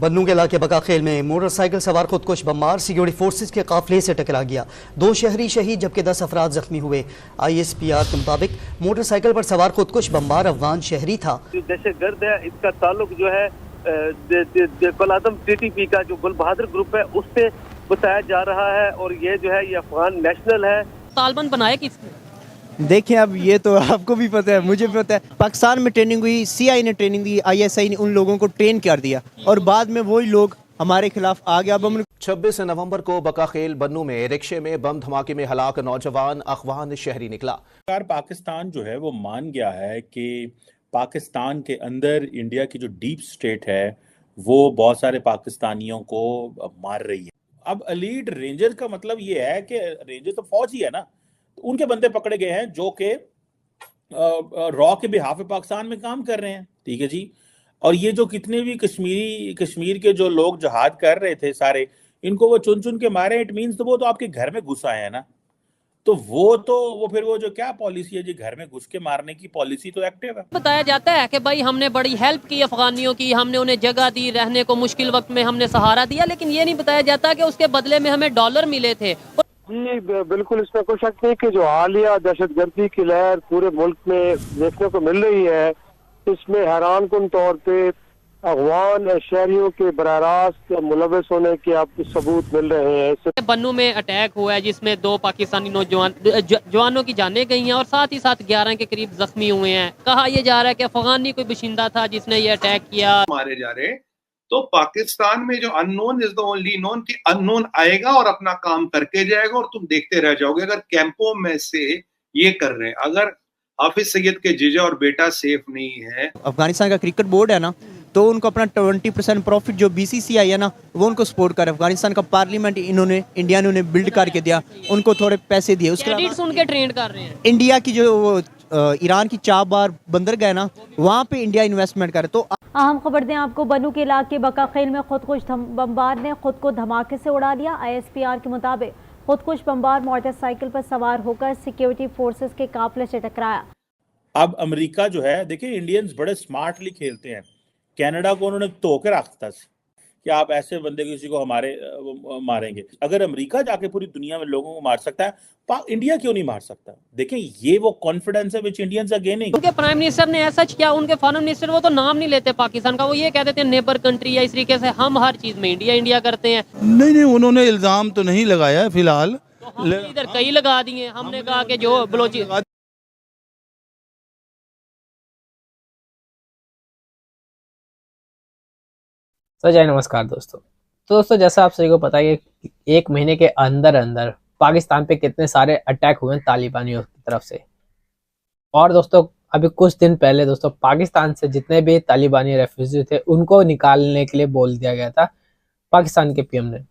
बन्नू के इलाके बकाखेल में मोटरसाइकिल सवार खुदकुश बमबार सिक्योरिटी फोर्सेज के काफिले से टकरा गया। 2 शहरी शहीद जबकि 10 अफराद जख्मी हुए। ISPR के मुताबिक मोटरसाइकिल पर सवार खुदकुश बमबार अफगान शहरी था। दहशतगर्द है, इसका ताल्लुक जो है कोलादम TTP का जो गुल बहादुर ग्रुप है उससे बताया जा रहा है और ये जो है ये अफगान नेशनल है। तालिबान बनाया किसने? देखिए, अब ये तो आपको भी पता है, मुझे भी पता है। पाकिस्तान में ट्रेनिंग हुई, CI ने ट्रेनिंग दी, ISI ने उन लोगों को ट्रेन कर दिया और बाद में वही लोग हमारे खिलाफ आ गया। अब हम 26 नवंबर को बकाखेल बन्नू में रिक्शे में बम धमाके में हलाक नौजवान अफगान शहरी निकला। पाकिस्तान जो है वो मान गया है कि पाकिस्तान के अंदर इंडिया की जो डीप स्टेट है वो बहुत सारे पाकिस्तानियों को मार रही है। अब एलीट रेंजर का मतलब ये है कि रेंजर तो फौज ही है ना, तो उनके बंदे पकड़े गए हैं जो कि रॉ के बिहाफ पे पाकिस्तान में काम कर रहे हैं। ठीक है जी। और ये जो कितने भी कश्मीर के जो लोग जहाद कर रहे थे सारे, इनको वो चुन चुन के मारे, इट मीन्स तो वो तो आपके घर में घुस आए हैं ना, तो वो फिर वो जो क्या पॉलिसी है जी, घर में घुस के मारने की पॉलिसी तो एक्टिव है। बताया जाता है कि भाई हमने बड़ी हेल्प की अफगानियों की, हमने उन्हें जगह दी, रहने को मुश्किल वक्त में हमने सहारा दिया, लेकिन ये नहीं बताया जाता कि उसके बदले में हमें डॉलर मिले थे। जी बिल्कुल, इसमें कोई शक नहीं कि जो हालिया दहशतगर्दी की लहर पूरे मुल्क में देखने को मिल रही है, इसमें हैरानकुन तौर पे अफगान शहरियों के बराह रास्त मुलविस होने के आपको सबूत मिल रहे हैं। बन्नू में अटैक हुआ है जिसमें 2 पाकिस्तानी जवानों की जानें गई हैं और साथ ही साथ 11 के करीब जख्मी हुए हैं। कहा यह जा रहा है कि अफगानी कोई बशिंदा था जिसने ये अटैक किया। मारे जा रहे, तो पाकिस्तान में जो unknown is the only known, कि अननोन आएगा और अपना काम करके जाएगा और तुम देखते रह जाओगे। अगर कैंपों में से ये कर रहे हैं, अगर हाफिज सईद के जीजा और बेटा सेफ नहीं है। अफगानिस्तान का क्रिकेट बोर्ड है ना, तो उनको अपना 20% प्रॉफिट जो BCCI है ना, वो उनको सपोर्ट कर। अफगानिस्तान का पार्लियामेंट इंडिया ने उन्हें बिल्ड करके दिया, उनको थोड़े पैसे दिए। उसके उनके ट्रेंड कर रहे हैं। इंडिया की जो ईरान की चाबार बंदर गए ना, वहाँ पे इंडिया इन्वेस्टमेंट करे। तो अहम खबर दें आपको, बन्नू के इलाके बकाखेल में खुदकुश बमबार ने खुद को धमाके से उड़ा लिया। ISPR के मुताबिक खुदकुश बमबार मोटरसाइकिल पर सवार होकर सिक्योरिटी फोर्सेस के काफिले से टकराया। अब अमेरिका जो है, देखिए इंडियंस बड़े स्मार्टली खेलते हैं। कनाडा को उन्होंने धो के रखता कि आप ऐसे बंदे किसी को हमारे मारेंगे। अगर अमेरिका जाके पूरी दुनिया में लोगों को मार सकता है, इंडिया क्यों नहीं मार सकता? देखें, ये वो कॉन्फिडेंस है विच इंडियंस आर गेनिंग। उनके प्राइम मिनिस्टर ने ऐसा किया, उनके फॉरेन मिनिस्टर वो तो नाम नहीं लेते पाकिस्तान का, वो ये कह देते हैं नेबर कंट्री है। इस तरीके से हम हर चीज में इंडिया करते हैं। नहीं, उन्होंने इल्जाम तो नहीं लगाया फिलहाल, तो हम इधर कई लगा दिए। हमने कहा कि जो बलोची तो जय नमस्कार दोस्तों। तो दोस्तों, जैसा आप सभी को पता है कि 1 महीने के अंदर अंदर पाकिस्तान पे कितने सारे अटैक हुए हैं तालिबानियों की तरफ से। और दोस्तों, अभी कुछ दिन पहले दोस्तों पाकिस्तान से जितने भी तालिबानी रेफ्यूजी थे उनको निकालने के लिए बोल दिया गया था पाकिस्तान के PM ने।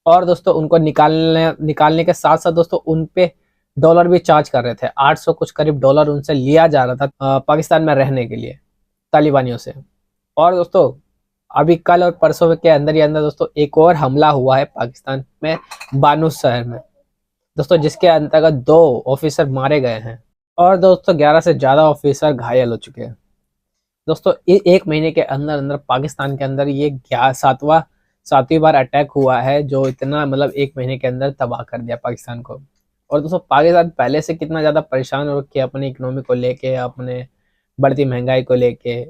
और दोस्तों उनको निकालने के साथ साथ दोस्तों उन पे डॉलर भी चार्ज कर रहे थे। 800 कुछ करीब डॉलर उनसे लिया जा रहा था पाकिस्तान में रहने के लिए तालिबानियों से। और दोस्तों अभी कल और परसों के अंदर ही अंदर दोस्तों एक और हमला हुआ है पाकिस्तान में बानूस शहर में दोस्तों, जिसके अंतर्गत 2 ऑफिसर मारे गए हैं और दोस्तों 11 से ज्यादा ऑफिसर घायल हो चुके हैं। दोस्तों 1 महीने के अंदर अंदर पाकिस्तान के अंदर ये 7वीं बार अटैक हुआ है, जो इतना मतलब 1 महीने के अंदर तबाह कर दिया पाकिस्तान को। और दोस्तों पाकिस्तान पहले से कितना ज्यादा परेशान हो रखे अपनी इकोनॉमी को लेके, अपने बढ़ती महंगाई को लेके।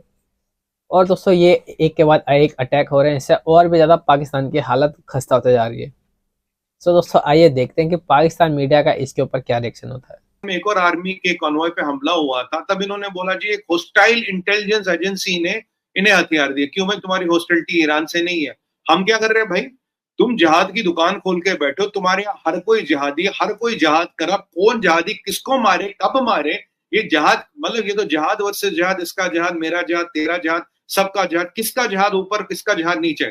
और दोस्तों ये एक के बाद एक अटैक हो रहे हैं, इससे और भी ज्यादा पाकिस्तान की हालत खस्ता होते जा रही है। सो दोस्तों आइए देखते हैं कि पाकिस्तान मीडिया का इसके ऊपर क्या रिएक्शन होता है। एक और आर्मी के कॉन्वॉय पे हमला हुआ था, तब इन्होंने बोला जी एक होस्टाइल इंटेलिजेंस एजेंसी ने इन्हें हथियार दिए। क्यों भाई? तुम्हारी हॉस्टिलिटी ईरान से नहीं है। हम क्या कर रहे हैं भाई? तुम जिहाद की दुकान खोल के बैठो, तुम्हारे यहाँ हर कोई जिहादी, हर कोई जिहाद करा। कौन जिहादी किसको मारे, कब मारे, ये जिहाद मतलब ये तो जिहाद वर्सेस जिहाद, इसका जिहाद, मेरा जिहाद, तेरा जिहाद, सबका जिहाद। किसका जिहाद ऊपर, किसका जिहाद नीचे?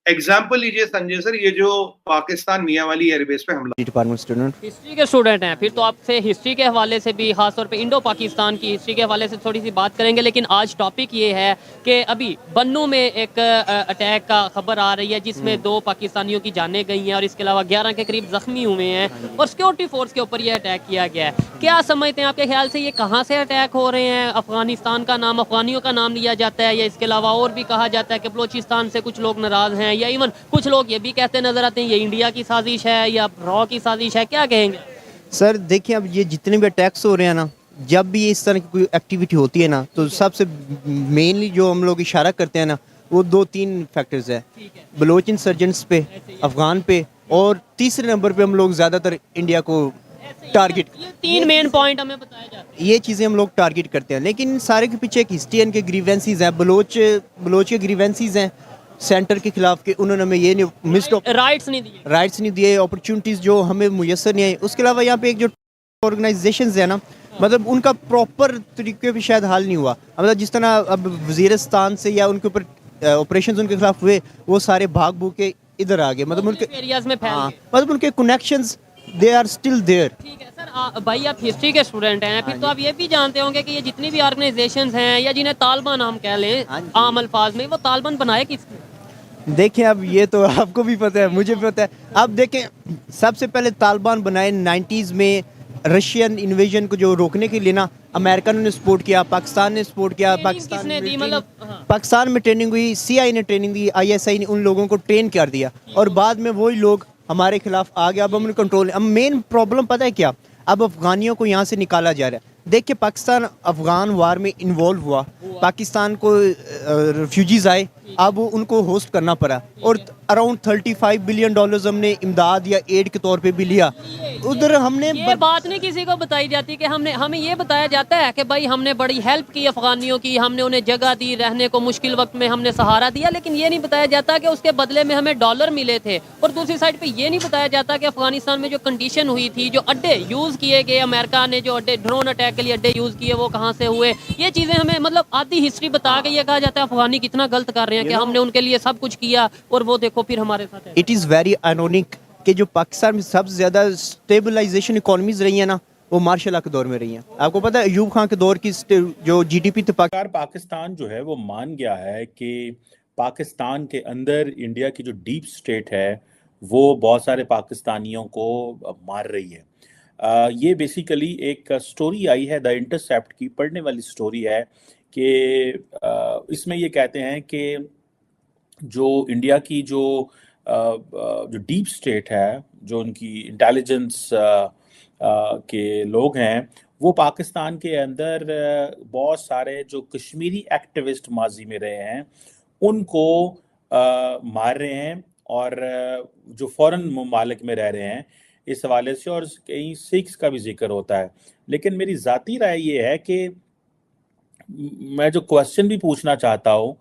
एग्जाम्पल लीजिए संजय सर, ये जो पाकिस्तान मियांवाली एयरबेस पे हमला, डिपार्टमेंट स्टूडेंट हिस्ट्री के स्टूडेंट हैं, फिर तो आपसे हिस्ट्री के हवाले से भी, खासतौर पे इंडो पाकिस्तान की हिस्ट्री के हवाले से थोड़ी सी बात करेंगे। लेकिन आज टॉपिक ये है कि अभी बन्नू में एक अटैक का खबर आ रही है जिसमें 2 पाकिस्तानियों की जानें गई हैं और इसके अलावा 11 के करीब जख्मी हुए हैं और सिक्योरिटी फोर्स के ऊपर ये अटैक किया गया है। क्या समझते हैं आपके ख्याल से ये कहाँ से अटैक हो रहे हैं? अफगानिस्तान का नाम, अफगानियों का नाम लिया जाता है या इसके अलावा और भी कहा जाता है कि बलोचिस्तान से कुछ लोग नाराज़ हैं, या इवन कुछ लोग ये भी कहते नजर आते हैं ये इंडिया की साजिश है या रॉ की साजिश है? क्या कहेंगे सर? देखिए, अब ये जितने भी अटैक्स हो रहे हैं ना, जब भी इस तरह की कोई एक्टिविटी होती है ना, तो सबसे मेनली जो हम लोग इशारा करते हैं ना, वो 2-3 फैक्टर्स है। बलोच इंसर्जेंट्स पे, अफगान पे, और तीसरे नंबर पे हम लोग ज़्यादातर इंडिया को टारगेट, ये 3 मेन पॉइंट हमें बताया जाता है। ये चीज़ें हम लोग टारगेट करते हैं। लेकिन इन सारे के पीछे एक हिस्ट्री है, इनके ग्रीवेंसीज हैं। बलोच के ग्रीवेंसीज हैं सेंटर के खिलाफ के, उन्होंने हमें ये नहीं मिस्ड राइट्स नहीं दिए, अपॉर्चुनिटीज़ जो हमें मुयसर नहीं आई। उसके अलावा यहाँ पे एक जो ऑर्गेनाइजेशंस है ना, मतलब उनका प्रॉपर तरीके पे शायद हाल नहीं हुआ। मतलब जिस तरह अब वजीरिस्तान से या उनके ऊपर ऑपरेशंस उनके खिलाफ हुए, वो सारे भाग भूग के इधर आ गए। मतलब उनके एरियाज में फैल गए। मतलब उनके connections they are still there. ठीक है सर, भाई आप हिस्ट्री के स्टूडेंट हैं, फिर तो आप ये भी जानते होंगे कि ये जितनी भी ऑर्गेनाइजेशंस हैं या जिन्हें तालिबान हम कह लें आम अल्फाज में, वो तालिबान बनाए किसने? देखें, अब ये तो आपको भी पता है, मुझे भी पता है। अब देखें, सबसे पहले तालिबान बनाए 90s में, रशियन इन्वेजन को जो रोकने के लिए ना, अमेरिका ने सपोर्ट किया, पाकिस्तान ने सपोर्ट किया। पाकिस्तान में ट्रेनिंग हुई, CIA ने ट्रेनिंग दी, ISI ने उन लोगों को ट्रेन कर दिया, और बाद में वही लोग हमारे खिलाफ आ गया। अब हम कंट्रोल, अब मेन प्रॉब्लम पता है क्या? अब अफगानियों को यहाँ से निकाला जा रहा है। देखिए, पाकिस्तान अफगान वार में इन्वॉल्व हुआ, पाकिस्तान को रिफ्यूजीज आए, अब उनको होस्ट करना पड़ा, और अराउंड $35 बिलियन हमने इमदाद या एड के तौर पे भी लिया। उधर हमने ये बात नहीं किसी को बताई जाती कि हमें ये बताया जाता है कि भाई हमने बड़ी हेल्प की अफगानियों की, हमने उन्हें जगह दी, रहने को मुश्किल वक्त में हमने सहारा दिया, लेकिन ये नहीं बताया जाता कि उसके बदले में हमें डॉलर मिले थे। और दूसरी साइड पे ये नहीं बताया जाता कि अफगानिस्तान में जो कंडीशन हुई थी, जो अड्डे यूज़ किए गए, अमेरिका ने जो अड्डे, ड्रोन अटैक के लिए अड्डे यूज़ किए, वो कहाँ से हुए। ये चीज़ें हमें मतलब आधी हिस्ट्री बता के ये कहा जाता है अफगानी कितना गलत कर रहे हैं कि हमने उनके लिए सब कुछ किया और वो देखो फिर हमारे साथ है। इट इज़ वेरी आयरॉनिक कि जो पाकिस्तान में सबसे ज़्यादा स्टेबलाइजेशन इकोनॉमीज रही है ना, वो मार्शल के दौर में रही हैं। आपको पता है अयूब खान के दौर की जो GDP थी, पाकिस्तान जो है वो मान गया है कि पाकिस्तान के अंदर इंडिया की जो डीप स्टेट है वो बहुत सारे पाकिस्तानियों को मार रही है। ये बेसिकली एक स्टोरी आई है द इंटरसेप्ट की, पढ़ने वाली स्टोरी है कि इसमें ये कहते हैं कि जो इंडिया की जो डीप स्टेट है, जो उनकी इंटेलिजेंस के लोग हैं, वो पाकिस्तान के अंदर बहुत सारे जो कश्मीरी एक्टिविस्ट माजी में रहे हैं उनको मार रहे हैं, और जो फॉरेन ममालिक में रह रहे हैं इस हवाले से, और कहीं सिख्स का भी जिक्र होता है। लेकिन मेरी ज़ाती राय ये है कि मैं जो क्वेश्चन भी पूछना चाहता हूँ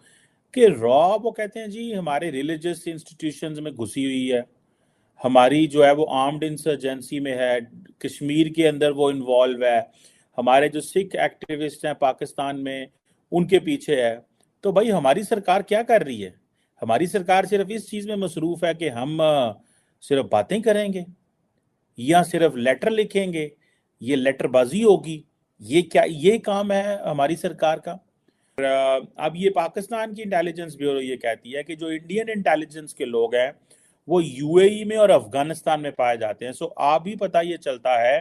कि रॉ, वो कहते हैं जी हमारे रिलीजियस इंस्टीट्यूशंस में घुसी हुई है, हमारी जो है वो आर्म्ड इंसर्जेंसी में है, कश्मीर के अंदर वो इन्वॉल्व है, हमारे जो सिख एक्टिविस्ट हैं पाकिस्तान में उनके पीछे है। तो भाई हमारी सरकार क्या कर रही है? हमारी सरकार सिर्फ इस चीज़ में मसरूफ़ है कि हम सिर्फ बातें करेंगे या सिर्फ लेटर लिखेंगे, ये लेटरबाजी होगी, ये क्या, ये काम है हमारी सरकार का? अब ये पाकिस्तान की इंटेलिजेंस ब्यूरो ये कहती है कि जो इंडियन इंटेलिजेंस के लोग हैं वो UAE में और अफगानिस्तान में पाए जाते हैं। सो आप भी पता ये चलता है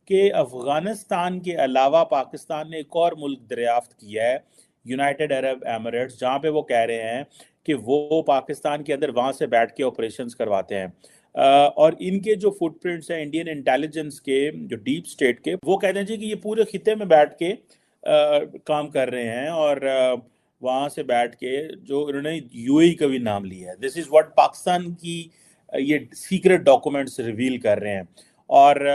कि अफगानिस्तान के अलावा पाकिस्तान ने एक और मुल्क दरियाफ्त किया है, यूनाइटेड अरब एमिरेट्स, जहाँ पे वो कह रहे हैं कि वो पाकिस्तान के अंदर वहाँ से बैठ के ऑपरेशंस करवाते हैं। और इनके जो फुटप्रिंट्स हैं इंडियन इंटेलिजेंस के, जो डीप स्टेट के, वो कहते हैं जी कि ये पूरे खिते में बैठ के काम कर रहे हैं, और वहाँ से बैठ के जो इन्होंने UAE का भी नाम लिया है। दिस इज़ व्हाट पाकिस्तान की ये सीक्रेट डॉक्यूमेंट्स रिवील कर रहे हैं, और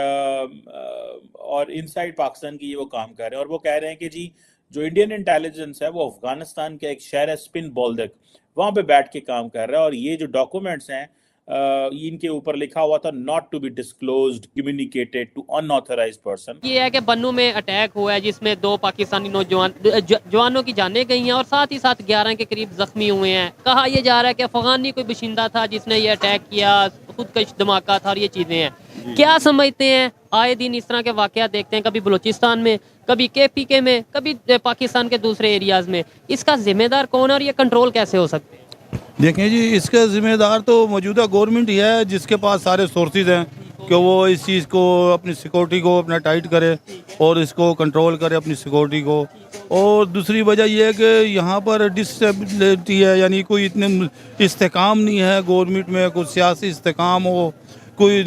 इनसाइड पाकिस्तान की ये वो काम कर रहे हैं, और वो कह रहे हैं कि जी जो इंडियन इंटेलिजेंस है वो अफगानिस्तान के एक शहर है स्पिन बोल्दक, वहाँ पे बैठ के काम कर रहा है, और ये जो डॉक्यूमेंट्स हैं इनके ऊपर लिखा हुआ था not to be disclosed communicated to unauthorised person. ये है कि बन्नू में अटैक हुआ है जिसमें 2 पाकिस्तानी नौजवान जवानों की जानें गई हैं और साथ ही साथ 11 के करीब जख्मी हुए हैं। कहा यह जा रहा है कि अफगानी कोई बाशिंदा था जिसने ये अटैक किया, खुदकश धमाका था और ये चीज़ें हैं। क्या समझते हैं? आए दिन इस तरह के वाक़यात देखते हैं, कभी बलूचिस्तान में, कभी KPK में, कभी पाकिस्तान के दूसरे एरियाज़ में। इसका जिम्मेदार कौन है और ये कंट्रोल कैसे हो सकते हैं? देखें जी, इसका ज़िम्मेदार तो मौजूदा गवर्नमेंट ही है जिसके पास सारे सोर्सेज हैं कि वो इस चीज़ को, अपनी सिक्योरिटी को अपना टाइट करे और इसको कंट्रोल करे अपनी सिक्योरिटी को। और दूसरी वजह यह है कि यहाँ पर डिस्टेबिलिटी है, यानी कोई इतने इस्तेकाम नहीं है गवर्नमेंट में, कुछ सियासी इस्तेकाम हो, कोई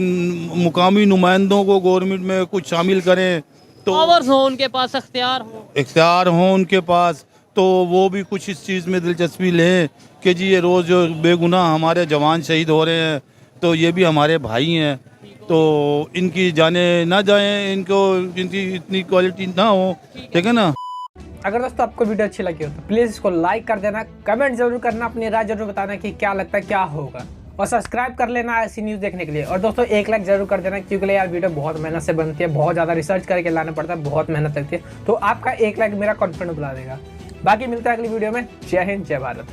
मुकामी नुमाइंदों को गवर्नमेंट में कुछ शामिल करें तो पावर्स हो उनके पास, इख्तियार हो उनके पास, तो वो भी कुछ इस चीज़ में दिलचस्पी लें कि जी ये रोज़ जो बेगुनाह हमारे जवान शहीद हो रहे हैं तो ये भी हमारे भाई हैं, तो इनकी जाने ना जाएं, इनकी इतनी क्वालिटी ना हो, ठीक है ना। अगर दोस्तों आपको वीडियो अच्छी लगी हो तो प्लीज़ इसको लाइक कर देना, कमेंट जरूर करना, अपनी राय जरूर बताना कि क्या लगता है क्या होगा, और सब्सक्राइब कर लेना ऐसी न्यूज़ देखने के लिए। और दोस्तों 1 लाइक जरूर कर देना, क्योंकि यार वीडियो बहुत मेहनत से बनती है, बहुत ज़्यादा रिसर्च करके लाना पड़ता है, बहुत मेहनत लगती है, तो आपका 1 लाइक मेरा कॉन्फिडेंस बढ़ा देगा। बाकी मिलता है अगली वीडियो में। जय हिंद, जय भारत।